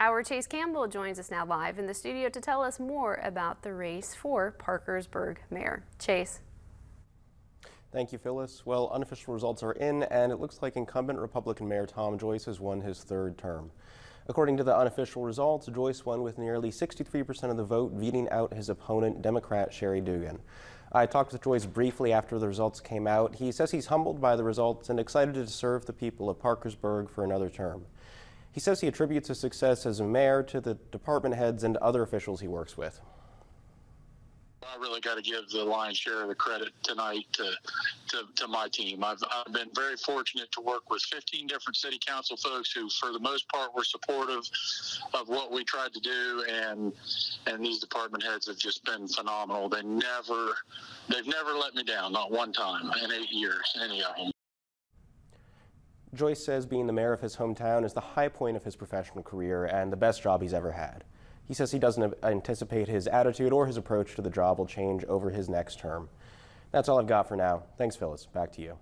Our Chase Campbell joins us now live in the studio to tell us more about the race for Parkersburg Mayor. Chase. Thank you, Phyllis. Well, unofficial results are in, and it looks like incumbent Republican Mayor Tom Joyce has won his third term. According to the unofficial results, Joyce won with nearly 63% of the vote, beating out his opponent, Democrat Sherry Dugan. I talked with Joyce briefly after the results came out. He says he's humbled by the results and excited to serve the people of Parkersburg for another term. He says he attributes his success as a mayor to the department heads and other officials he works with. I really got to give the lion's share of the credit tonight to my team. I've been very fortunate to work with 15 different city council folks who, for the most part, were supportive of what we tried to do, and these department heads have just been phenomenal. They've never let me down, not one time in 8 years, any of them. Joyce says being the mayor of his hometown is the high point of his professional career and the best job he's ever had. He says he doesn't anticipate his attitude or his approach to the job will change over his next term. That's all I've got for now. Thanks, Phyllis. Back to you.